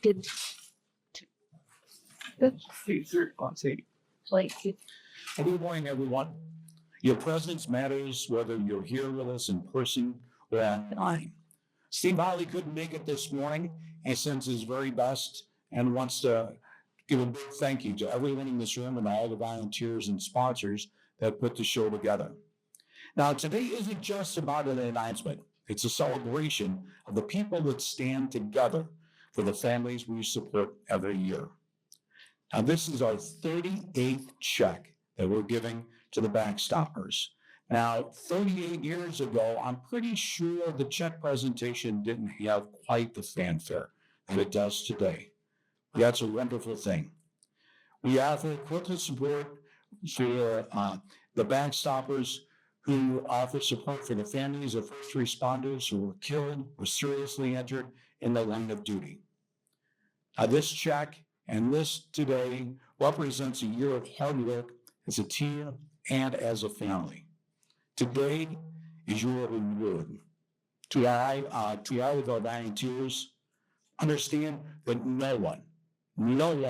Good morning, everyone. Your presence matters whether you're here with us in person or online. Steve Holly couldn't make it this morning and sends his very best and wants to give a big thank you to everyone in this room and all the volunteers and sponsors that put the show together. Now, today isn't just about an announcement. It's a celebration of the people that stand together for the families we support every year. Now, this is our 38th check that we're giving to the Backstoppers. Now, 38 years ago, I'm pretty sure the check presentation didn't have quite the fanfare that it does today. That's a wonderful thing. We offer corporate support for the Backstoppers who offer support for the families of first responders who were killed or seriously injured in the line of duty. This check and this today represents a year of hard work as a team and as a family. Today is your reward. To our volunteers, understand that no one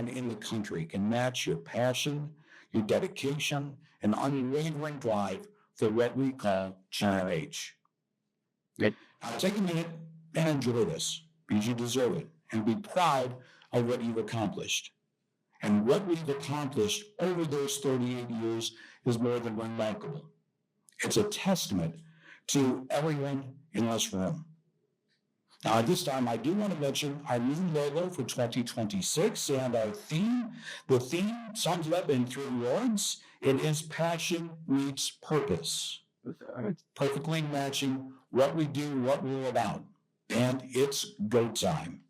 in the country can match your passion, your dedication, and unwavering drive for what we call Channel H. Now take a minute and enjoy this, because you deserve it, and be proud of what you've accomplished. And what we've accomplished over those 38 years is more than remarkable. It's a testament to everyone in this room. Now, at this time, I do want to mention our new logo for 2026 and our theme. The theme sums up in 3 words. It is passion meets purpose. Perfectly matching what we do, what we're about. And it's go time.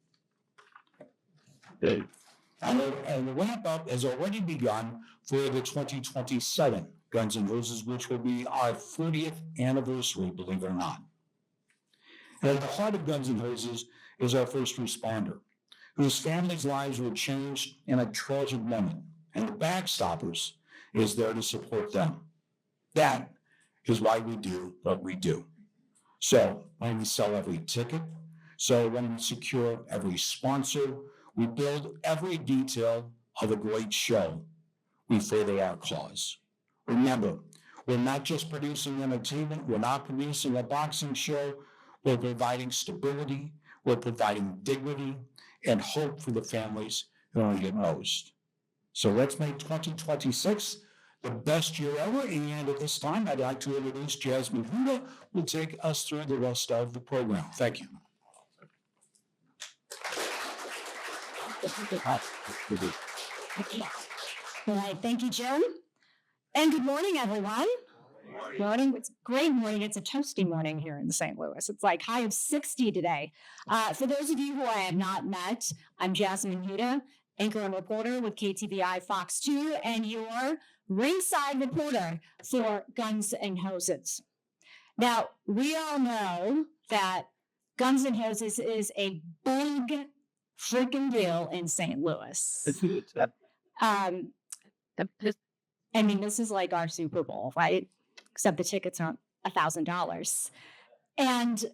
And the wrap up has already begun for the 2027 Guns N' Roses, which will be our 40th anniversary, believe it or not. And at the heart of Guns N' Roses is our first responder, whose families' lives were changed in a tragic moment, and the Backstoppers is there to support them. That is why we do what we do. So when we sell every ticket, so when we secure every sponsor, we build every detail of a great show, we further our cause. Remember, we're not just producing entertainment, we're not producing a boxing show, we're providing stability, we're providing dignity, and hope for the families who need it most. So let's make 2026 the best year ever, and at this time, I'd like to introduce Jasmine Huda, who will take us through the rest of the program. Thank you. All right, thank you, Jim. And good morning, everyone. Good morning. It's a great morning. It's a toasty morning here in St. Louis. It's like high of 60 today. For those of you who I have not met, I'm Jasmine Huda, anchor and reporter with KTVI Fox 2, and your ringside reporter for Guns N' Hoses. Now, we all know that Guns N' Hoses is a big freaking deal in St. Louis. I mean, this is like our Super Bowl, right? Except the tickets aren't $1,000. And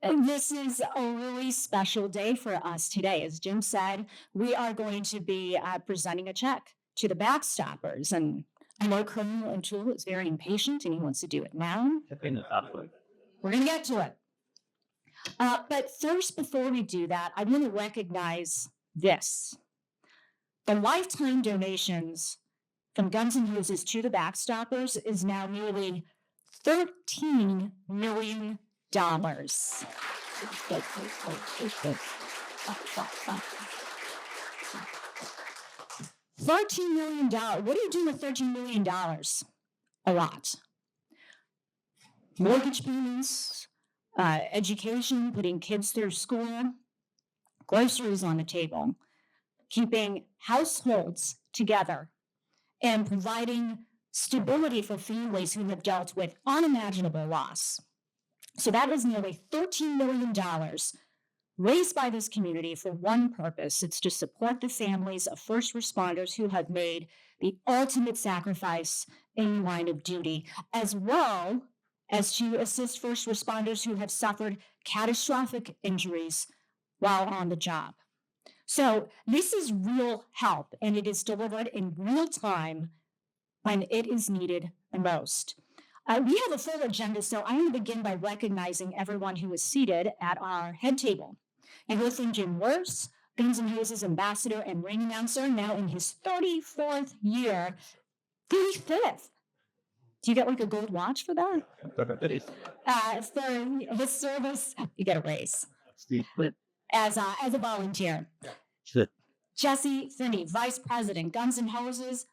this is a really special day for us today. As Jim said, we are going to be presenting a check to the Backstoppers. And I know Colonel O'Toole is very impatient and he wants to do it now. We're going to get to it. But first, before we do that, I want to recognize this. The lifetime donations from Guns N' Roses to the Backstoppers is now nearly $13 million. $13 million. What do you do with $13 million? A lot. Mortgage payments, education, putting kids through school, groceries on the table, keeping households together, and providing stability for families who have dealt with unimaginable loss. So that is nearly $13 million raised by this community for one purpose. It's to support the families of first responders who have made the ultimate sacrifice in the line of duty, as well as to assist first responders who have suffered catastrophic injuries while on the job. So this is real help, and it is delivered in real time when it is needed the most. We have a full agenda, so I'm going to begin by recognizing everyone who is seated at our head table. You will from Jim Worse, Guns N' Roses ambassador and ring announcer, now in his 34th year, 35th. Do you get like a gold watch for that? For his service, you get a raise as a volunteer. Jesse Finney, vice president, Guns N' Roses,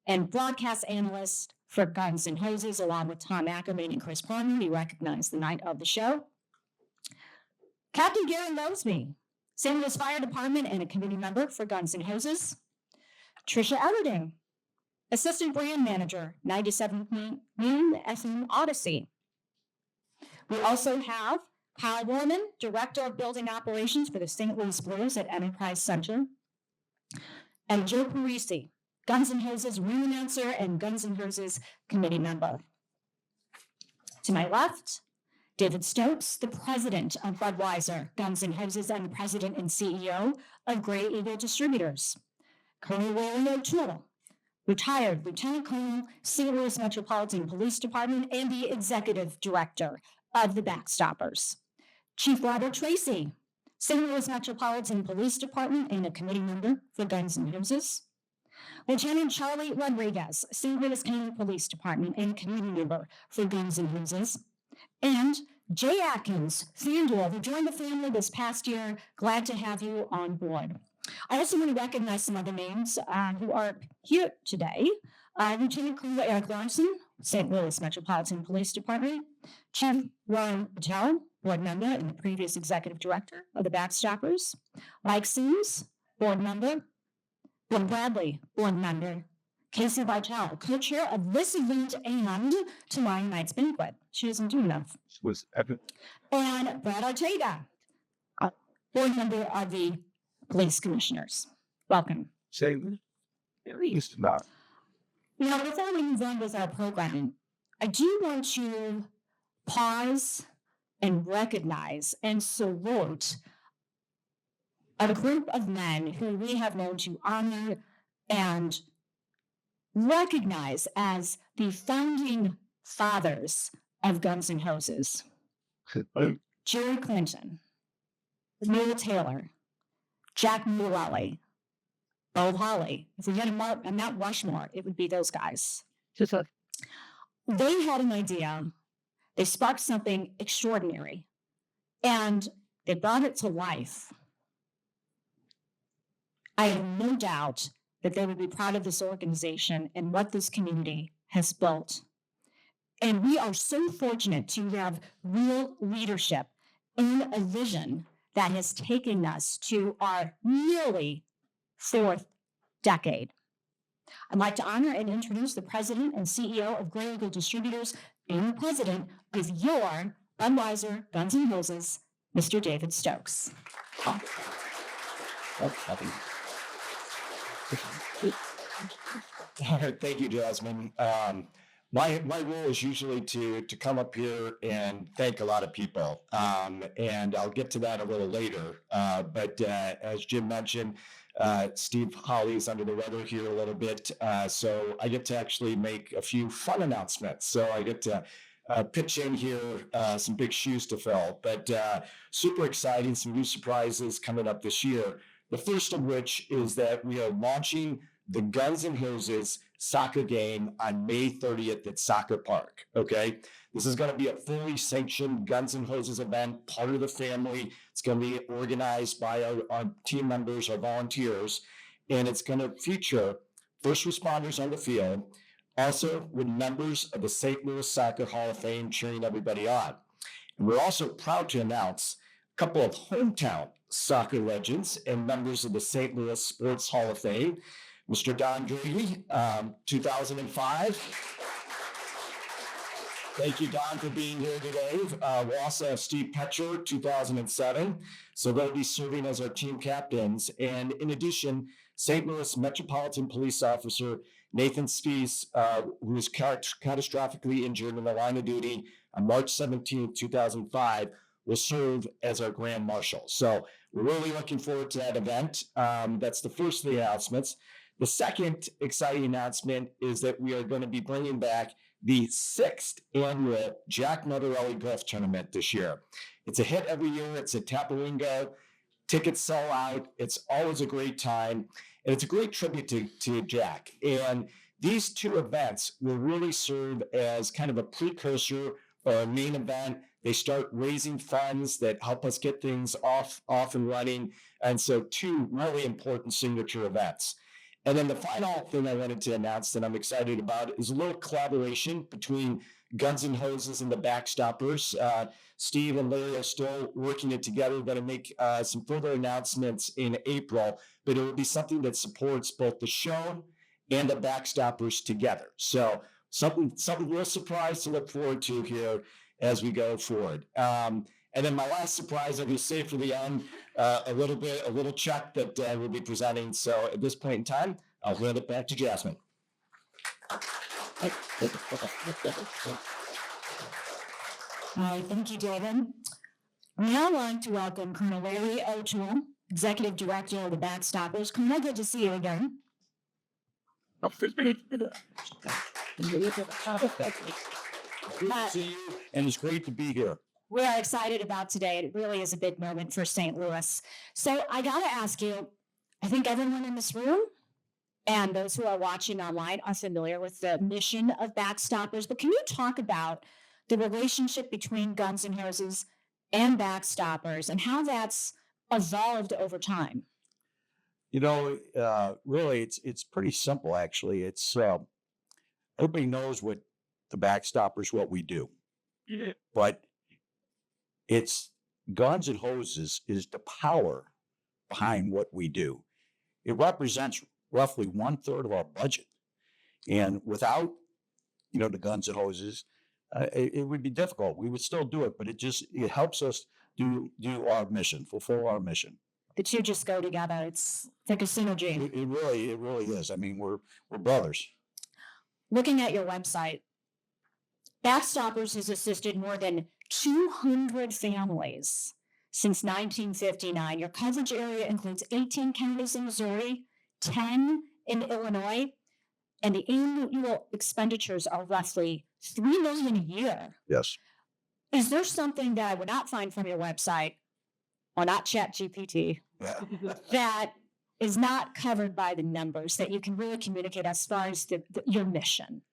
and broadcast analyst for Guns N' Roses, along with Tom Ackerman and Chris Palmer. We recognize the night of the show. Captain Gary Mosby, St. Louis Fire Department and a committee member for Guns N' Roses. Trisha Everding, assistant brand manager, 97.9 FM Odyssey. We also have Kyle Warman, director of building operations for the St. Louis Blues at Enterprise Center. And Joe Parisi, Guns N' Roses ring announcer and Guns N' Roses committee member. To my left, David Stokes, the president of Budweiser, Guns N' Roses, and the president and CEO of Gray Eagle Distributors. Colonel William O'Toole, retired Lieutenant Colonel, St. Louis Metropolitan Police Department, and the executive director of the Backstoppers. Chief Robert Tracy, St. Louis Metropolitan Police Department, and a committee member for Guns N' Roses. Lieutenant Charlie Rodriguez, St. Louis County Police Department, and committee member for Guns N' Roses. And Jay Atkins, FanDuel, who joined the family this past year. Glad to have you on board. I also want to recognize some other names who are here today. Lieutenant Colonel Eric Lawson, St. Louis Metropolitan Police Department. Chief Ron Patel, board member and the previous executive director of the Backstoppers. Mike Sims, board member. Bill Bradley, board member. Casey Vitale, co-chair of this event and tomorrow night's banquet. She doesn't do enough. Was epic. And Brad Ortega, board member of the police commissioners. Welcome. Say, used to not. Now, before we move on with our programming, I do want to pause and recognize and salute a group of men who we have known to honor and recognize as the founding fathers of Guns N' Roses. Jerry Clinton, Neil Taylor, Jack Mulally, Bo Holly. If we had a Mount Rushmore, it would be those guys. They had an idea. They sparked something extraordinary, and they brought it to life. I have no doubt that they would be proud of this organization and what this community has built. And we are so fortunate to have real leadership in a vision that has taken us to our nearly fourth decade. I'd like to honor and introduce the president and CEO of Gray Eagle Distributors and the president with your Budweiser Guns N' Roses, Mr. David Stokes. Thank you, Jasmine. My role is usually to come up here and thank a lot of people, and I'll get to that a little later. But as Jim mentioned, Steve Holly's under the weather here a little bit, so I get to actually make a few fun announcements. So I get to pitch in here, some big shoes to fill, but super exciting, some new surprises coming up this year. The first of which is that we are launching the Guns N' Roses soccer game on May 30th at Soccer Park, okay? This is going to be a fully sanctioned Guns N' Roses event, part of the family. It's going to be organized by our team members, our volunteers, and it's going to feature first responders on the field, also with members of the St. Louis Soccer Hall of Fame cheering everybody on. And we're also proud to announce a couple of hometown soccer legends and members of the St. Louis Sports Hall of Fame. Mr. Don Grady, 2005. Thank you, Don, for being here today. We also have Steve Petcher, 2007. So they'll be serving as our team captains. And in addition, St. Louis Metropolitan Police Officer Nathan Spees, who was catastrophically injured in the line of duty on March 17, 2005, will serve as our grand marshal. So we're really looking forward to that event. That's the first of the announcements. The second exciting announcement is that we are going to be bringing back the 6th annual Jack Notarelli Golf Tournament this year. It's a hit every year. It's at Taparingo. Tickets sell out. It's always a great time. And it's a great tribute to Jack. And these two events will really serve as kind of a precursor or a main event. They start raising funds that help us get things off and running. And so two really important signature events. And then the final thing I wanted to announce that I'm excited about is a little collaboration between Guns N' Hoses and the Backstoppers. Steve and Larry are still working it together. We're going to make some further announcements in April, but it will be something that supports both the show and the Backstoppers together. So something real surprise to look forward to here as we go forward. And then my last surprise, I'm going to save for the end, a little check that we'll be presenting. So at this point in time, I'll hand it back to Jasmine. All right, thank you, David. We now like to welcome Colonel Larry O'Toole, Executive Director of the Backstoppers. Colonel, good to see you again. Good to see you, and it's great to be here. We are excited about today. It really is a big moment for St. Louis. So I got to ask you, I think everyone in this room and those who are watching online are familiar with the mission of Backstoppers, but can you talk about the relationship between Guns N' Hoses and Backstoppers and how that's evolved over time? Really, it's pretty simple, actually. It's everybody knows what the Backstoppers, what we do. Yeah. But it's Guns N' Hoses is the power behind what we do. It represents roughly 1/3 of our budget. And without, the Guns N' Hoses, it would be difficult. We would still do it, but it helps us do our mission, fulfill our mission. The two just go together. It's like a synergy. It really is. I mean, we're brothers. Looking at your website, Backstoppers has assisted more than 200 families since 1959. Your coverage area includes 18 counties in Missouri, 10 in Illinois, and the annual expenditures are roughly $3 million a year. Yes. Is there something that I would not find from your website, or not ChatGPT, that is not covered by the numbers that you can really communicate as far as your mission?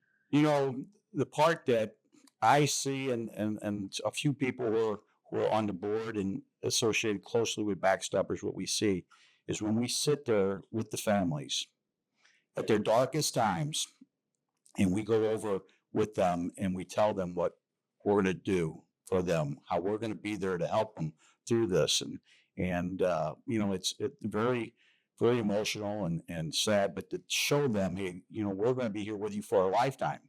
The part that I see and a few people who are on the board and associated closely with Backstoppers, what we see is when we sit there with the families at their darkest times and we go over with them and we tell them what we're going to do for them, how we're going to be there to help them through this. And it's very, very emotional and sad, but to show them, hey, we're going to be here with you for a lifetime.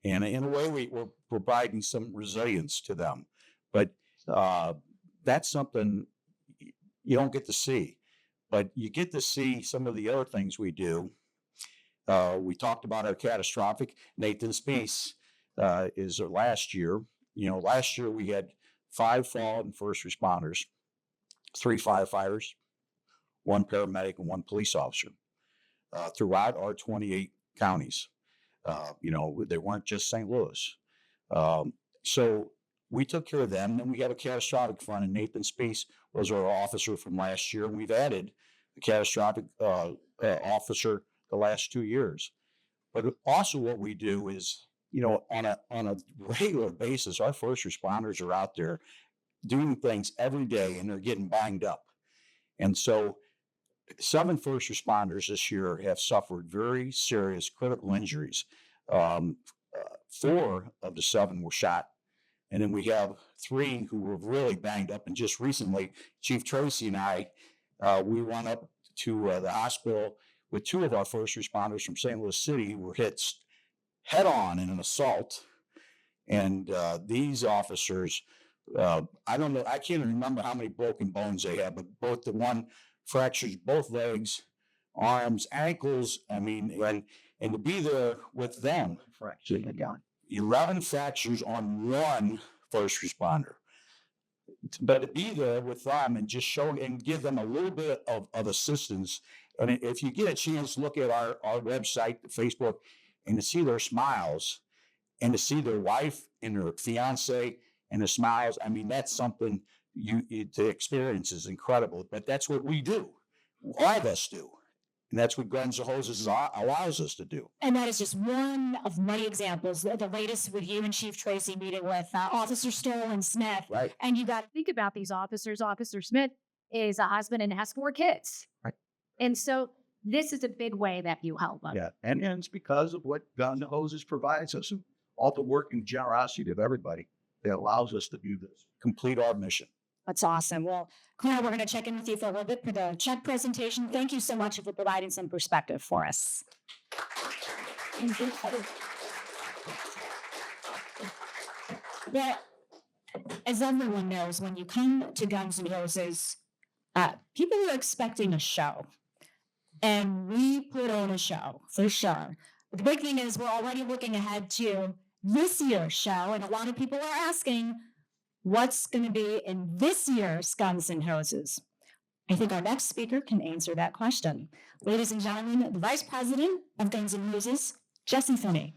And in a way, we're providing some resilience to them. But that's something you don't get to see. But you get to see some of the other things we do. We talked about our catastrophic. Nathan's Peace is last year. Last year we had 5 fallen first responders, 3 firefighters, 1 paramedic, and 1 police officer throughout our 28 counties. They weren't just St. Louis. So we took care of them. Then we got a catastrophic fund, and Nathan Space was our officer from last year. And we've added a catastrophic officer the last 2 years. But also what we do is, on a regular basis, our first responders are out there doing things every day, and they're getting banged up. And so 7 first responders this year have suffered very serious critical injuries. 4 of the 7 were shot. And then we have 3 who were really banged up. And just recently, Chief Tracy and I, we went up to the hospital with 2 of our first responders from St. Louis City who were hit head on in an assault. And these officers, I don't know, I can't remember how many broken bones they have, but both the one fractures both legs, arms, ankles. I mean, and to be there with them, 11 fractures on 1 first responder. but be there with them and just show and give them a little bit of assistance. And if you get a chance, look at our website, Facebook, and to see their smiles and to see their wife and their fiance and the smiles. I mean, that's something the experience is incredible, but that's what we do. All of us do. And that's what Guns N' Hoses allows us to do. And that is just one of many examples. The latest with you and Chief Tracy meeting with Officer Stoll and Smith. Right. And you got to think about these officers. Officer Smith is a husband and has 4 kids. Right. And so this is a big way that you help them. Yeah. And it's because of what Guns N' Hoses provides us, all the work and generosity of everybody that allows us to do this, complete our mission. That's awesome. Well, Claire, we're going to check in with you for a little bit for the check presentation. Thank you so much for providing some perspective for us. Yeah, as everyone knows, when you come to Guns N' Roses, people are expecting a show. And we put on a show, for sure. The big thing is we're already looking ahead to this year's show, and a lot of people are asking, what's going to be in this year's Guns N' Roses? I think our next speaker can answer that question. Ladies and gentlemen, the Vice President of Guns N' Roses, Jesse Finney.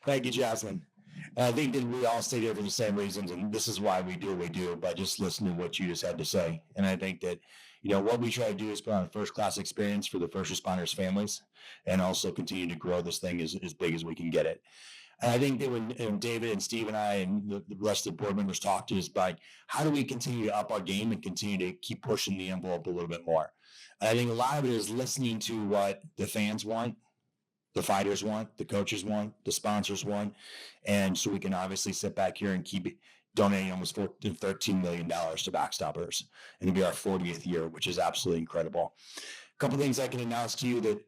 Thank you, Jocelyn. I think that we all stay here for the same reasons, and this is why we do what we do, by just listening to what you just had to say. And I think that, what we try to do is put on a first-class experience for the first responders' families, and also continue to grow this thing as big as we can get it. And I think that when David and Steve and I and the rest of the board members talked to us about how do we continue to up our game and continue to keep pushing the envelope a little bit more. And I think a lot of it is listening to what the fans want, the fighters want, the coaches want, the sponsors want. And so we can obviously sit back here and keep donating almost $13 million to Backstoppers. And it'll be our 40th year, which is absolutely incredible. A couple of things I can announce to you that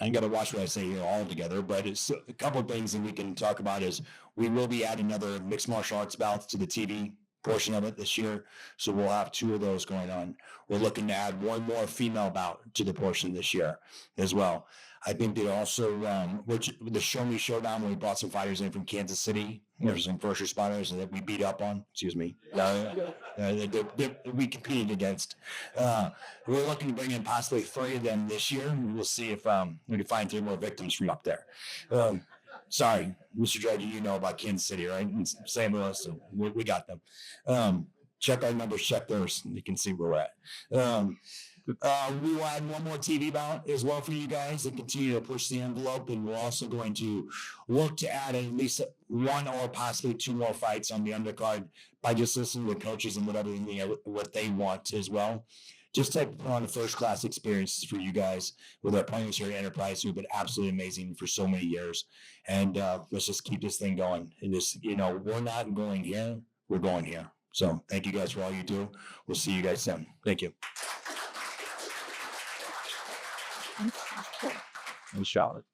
I got to watch what I say here all together, but it's a couple of things that we can talk about is we will be adding another mixed martial arts bout to the TV portion of it this year. So we'll have 2 of those going on. We're looking to add 1 more female bout to the portion this year as well. I think they also, the Show Me Showdown, when we brought some fighters in from Kansas City, there's some first responders that we beat up on, we competed against. We're looking to bring in possibly 3 of them this year. We'll see if we can find 3 more victims from up there. Sorry, Mr. Judge, you know about Kansas City, right? And St. Louis, so we got them. Check our numbers, check theirs, and you can see where we're at. We will add 1 more TV bout as well for you guys and continue to push the envelope. And we're also going to look to add at least 1 or possibly 2 more fights on the undercard by just listening to the coaches and what they want as well. Just to put on a first-class experiences for you guys with our partners here at Enterprise, who've been absolutely amazing for so many years. And let's just keep this thing going. And just, we're not going here, we're going here. So thank you guys for all you do. We'll see you guys soon. Thank you. And Charlotte.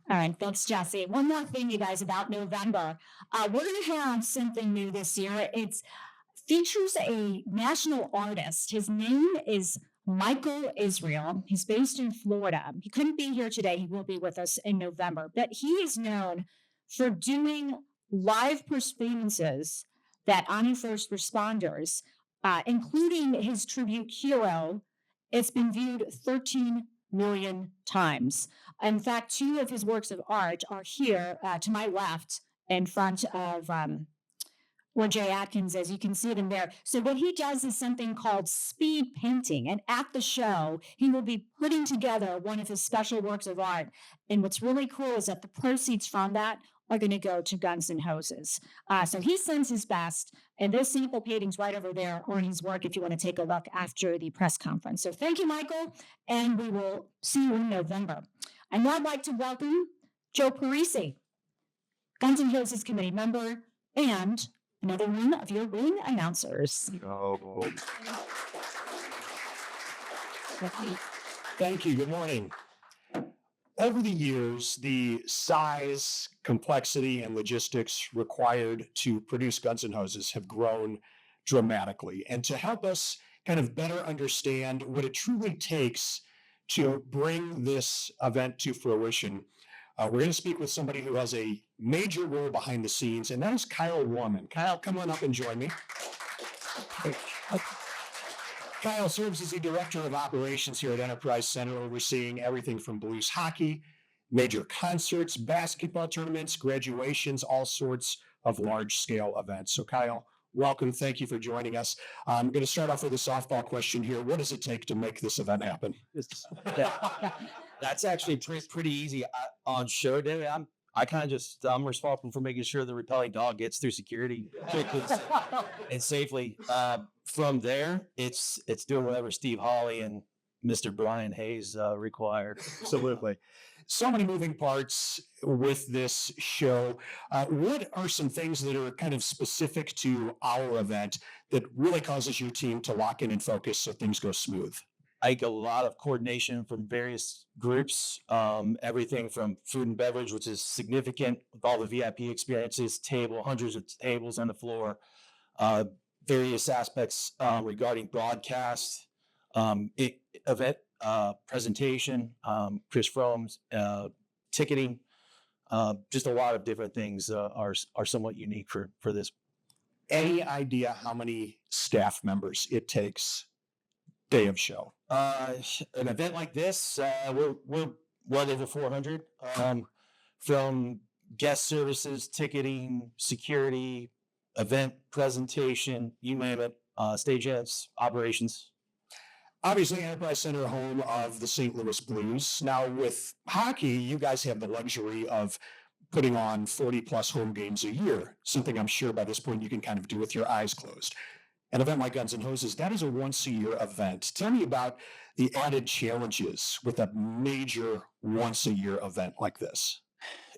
All right, thanks, Jesse. One more thing, you guys, about November. We're going to have something new this year. It features a national artist. His name is Michael Israel. He's based in Florida. He couldn't be here today. He will be with us in November. But he is known for doing live performances that honor first responders, including his tribute hero. It's been viewed 13 million times. In fact, 2 of his works of art are here to my left in front of where Jay Atkins is. You can see it in there. So what he does is something called speed painting. And at the show, he will be putting together one of his special works of art. And what's really cool is that the proceeds from that are going to go to Guns N' Hoses. So he sends his best. And those sample paintings right over there are his work if you want to take a look after the press conference. So thank you, Michael. And we will see you in November. And now I'd like to welcome Joe Parisi, Guns N' Hoses committee member, and another one of your ring announcers. Oh. Thank you. Good morning. Over the years, the size, complexity, and logistics required to produce Guns N' Hoses have grown dramatically. And to help us kind of better understand what it truly takes to bring this event to fruition, We're going to speak with somebody who has a major role behind the scenes, and that is Kyle Warman. Kyle, come on up and join me. Kyle serves as the Director of Operations here at Enterprise Center, overseeing everything from Blues hockey, major concerts, basketball tournaments, graduations, all sorts of large-scale events. So Kyle, welcome. Thank you for joining us. I'm going to start off with a softball question here. What does it take to make this event happen? That's actually pretty easy. On show day, I'm responsible for making sure the repelling dog gets through security quickly and safely. From there, it's doing whatever Steve Hawley and Mr. Brian Hayes require. Absolutely. So many moving parts with this show. What are some things that are kind of specific to our event that really causes your team to lock in and focus so things go smooth? I get a lot of coordination from various groups, everything from food and beverage, which is significant with all the VIP experiences, hundreds of tables on the floor, various aspects regarding broadcast, event presentation, Chris Fromm's ticketing, just a lot of different things are somewhat unique for this. Any idea how many staff members it takes day of show? An event like this, we're well over 400, from guest services, ticketing, security, event presentation, you name it, stage hands, operations. Obviously, Enterprise Center, home of the St. Louis Blues. Now, with hockey, you guys have the luxury of putting on 40 plus home games a year, something I'm sure by this point you can kind of do with your eyes closed. An event like Guns N' Hoses, that is a once-a-year event. Tell me about the added challenges with a major once-a-year event like this.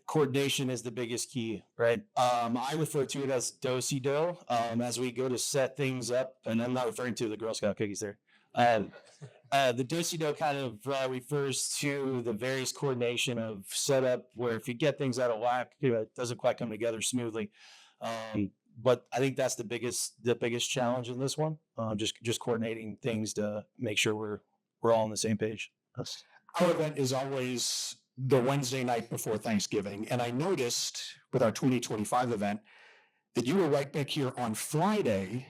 Coordination is the biggest key, right? I refer to it as do-si-do as we go to set things up, and I'm not referring to the Girl Scout cookies there. The do-si-do kind of refers to the various coordination of setup, where if you get things out of whack, it doesn't quite come together smoothly. But I think that's the biggest challenge in this one. Just coordinating things to make sure we're all on the same page. Our event is always the Wednesday night before Thanksgiving, and I noticed with our 2025 event that you were right back here on Friday,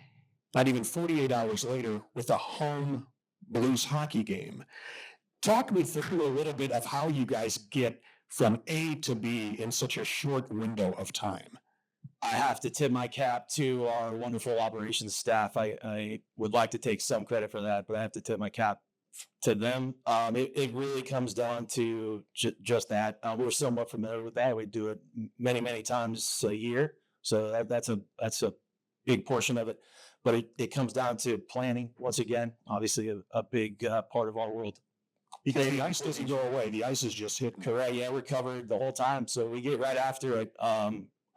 not even 48 hours later, with a home Blues hockey game. Talk me through a little bit of how you guys get from A to B in such a short window of time. I have to tip my cap to our wonderful operations staff. I would like to take some credit for that, but I have to tip my cap to them. It really comes down to just that. We're somewhat familiar with that. We do it many, many times a year. So that's a big portion of it. But it comes down to planning, once again, obviously a big part of our world. Because the ice doesn't go away. The ice is just hitting. Correct. Yeah, we're covered the whole time. So we get right after it.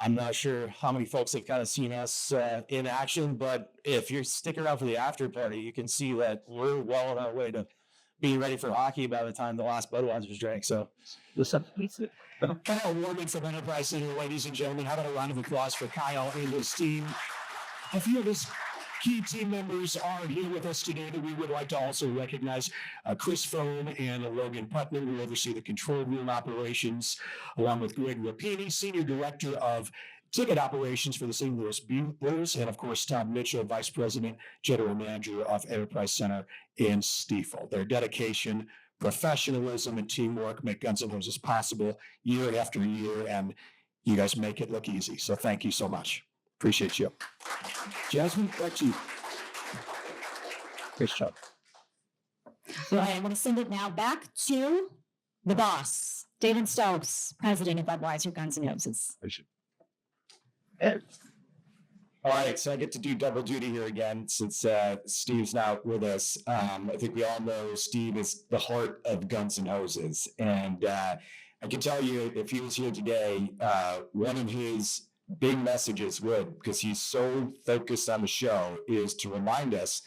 I'm not sure how many folks have kind of seen us in action, but if you're sticking around for the after party, you can see that we're well on our way to being ready for hockey by the time the last Budweiser was drank. So, Kyle Warman from Enterprise Center, ladies and gentlemen. How about a round of applause for Kyle and his team? A few of his key team members are here with us today that we would like to also recognize. Chris Foam and Logan Putnam, who oversee the control room operations, along with Greg Rapini, Senior Director of Ticket Operations for the St. Louis Blues, and of course, Tom Mitchell, Vice President, General Manager of Enterprise Center in Stiefel. Their dedication, professionalism, and teamwork make Guns N' Hoses possible year after year, and you guys make it look easy. So thank you so much. Appreciate you. Jasmine, back to you. Great job. So I'm going to send it now back to the boss, David Stokes, President of Budweiser Guns N' Hoses. All right, so I get to do double duty here again since Steve's not with us. I think we all know Steve is the heart of Guns N' Hoses. And I can tell you, if he was here today, one of his big messages would, because he's so focused on the show, is to remind us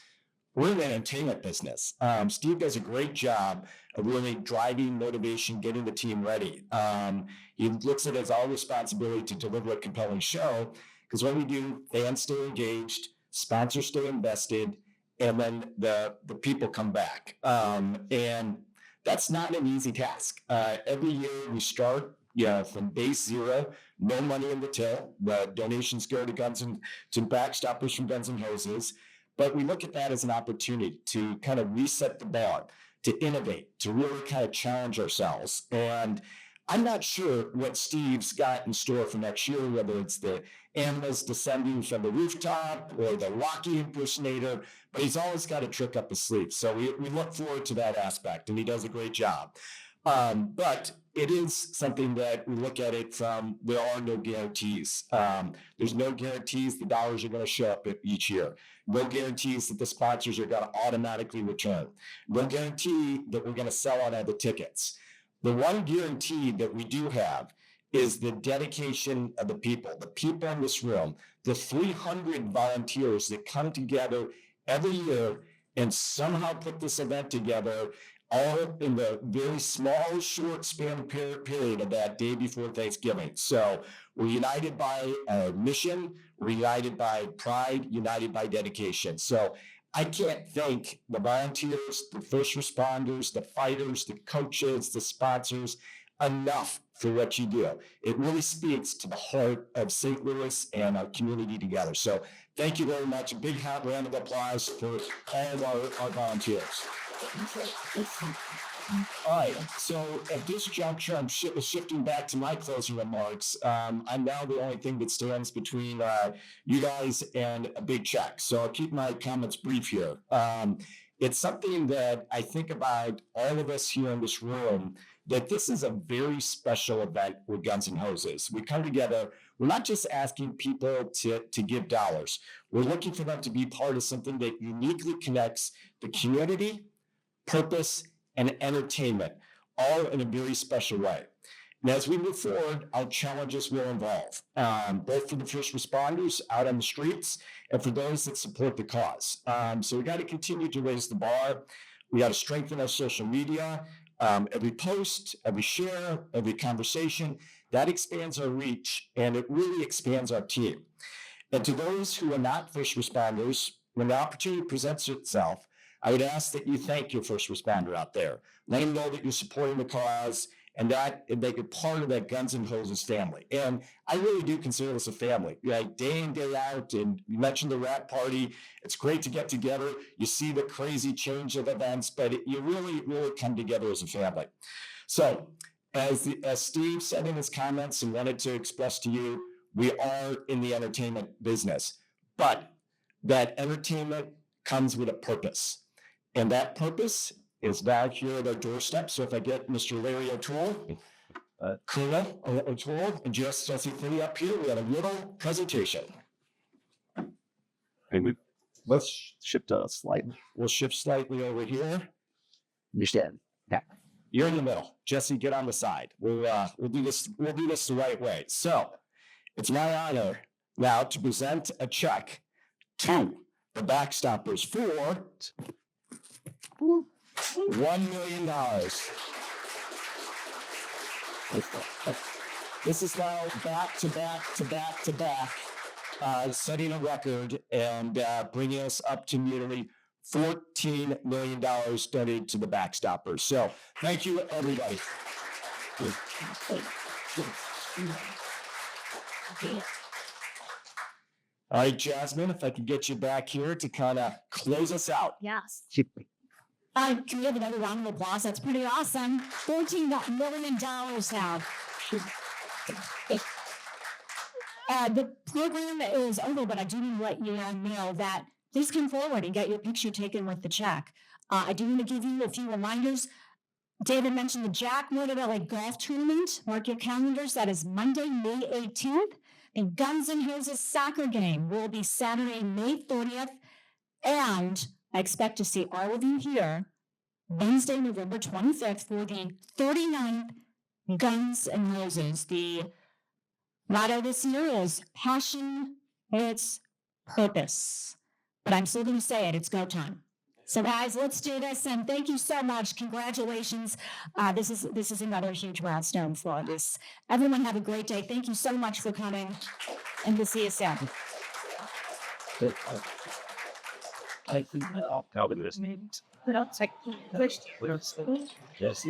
we're in the entertainment business. Steve does a great job of really driving motivation, getting the team ready. He looks at it as our responsibility to deliver a compelling show, because when we do, fans stay engaged, sponsors stay invested, and then the people come back. And that's not an easy task. Every year we start Yeah, from base zero, no money in the till. The donations go to to backstoppers from Guns and Hoses. But we look at that as an opportunity to kind of reset the bar, to innovate, to really kind of challenge ourselves. And I'm not sure what Steve's got in store for next year, whether it's the animals descending from the rooftop or the Rocky impersonator, but he's always got a trick up his sleeve. So we look forward to that aspect, and he does a great job. But it is something that we look at it from, there are no guarantees. There's no guarantees the dollars are going to show up each year. No guarantees that the sponsors are going to automatically return. No guarantee that we're going to sell out all the tickets. The one guarantee that we do have is the dedication of the people in this room, the 300 volunteers that come together every year and somehow put this event together, all in the very small, short span period of that day before Thanksgiving. So we're united by a mission, we're united by pride, united by dedication. So I can't thank the volunteers, the first responders, the fighters, the coaches, the sponsors enough for what you do. It really speaks to the heart of St. Louis and our community together. So thank you very much. A big round of applause for all of our volunteers. All right, so at this juncture, I'm shifting back to my closing remarks. I'm now the only thing that stands between you guys and a big check. So I'll keep my comments brief here. It's something that I think about all of us here in this room, that this is a very special event with Guns and Hoses. We come together. We're not just asking people to give dollars. We're looking for them to be part of something that uniquely connects the community, purpose, and entertainment, all in a very special way. And as we move forward, our challenges will evolve, both for the first responders out on the streets and for those that support the cause. So we got to continue to raise the bar. We got to strengthen our social media. Every post, every share, every conversation, that expands our reach, and it really expands our team. And to those who are not first responders, when the opportunity presents itself, I would ask that you thank your first responder out there. Let them know that you're supporting the cause and that they get part of that Guns and Hoses family. And I really do consider this a family. Day in, day out, and you mentioned the rap party. It's great to get together. You see the crazy change of events, but you really, really come together as a family. So as Steve said in his comments and wanted to express to you, we are in the entertainment business, but that entertainment comes with a purpose. And that purpose is back here at our doorstep. So if I get Mr. Larry O'Toole, Colonel O'Toole, and Jesse Finney up here, we have a little presentation. Let's shift slightly. We'll shift slightly over here. Understand. Yeah. You're in the middle. Jesse, get on the side. We'll do this. We'll do this the right way. So it's my honor now to present a check to the Backstoppers for $1 million. This is now back to back, setting a record and bringing us up to nearly $14 million donated to the Backstoppers. So thank you, everybody. All right, Jasmine, if I could get you back here to kind of close us out. Yes. Can we have another round of applause? That's pretty awesome. $14 million now. The program is over, but I do need to let you all know that please come forward and get your picture taken with the check. I do want to give you a few reminders. David mentioned the Jack Motor Valley Golf Tournament. Mark your calendars. That is Monday, May 18th. And Guns and Hoses soccer game will be Saturday, May 30th. And I expect to see all of you here Wednesday, November 25th for the 39th Guns and Hoses. The motto this year is passion, it's purpose. But I'm still going to say it, it's go time. So guys, let's do this, and thank you so much. Congratulations. This is another huge milestone for this. Everyone have a great day. Thank you so much for coming, and we'll see you soon. I think I'll tell them this. Yes.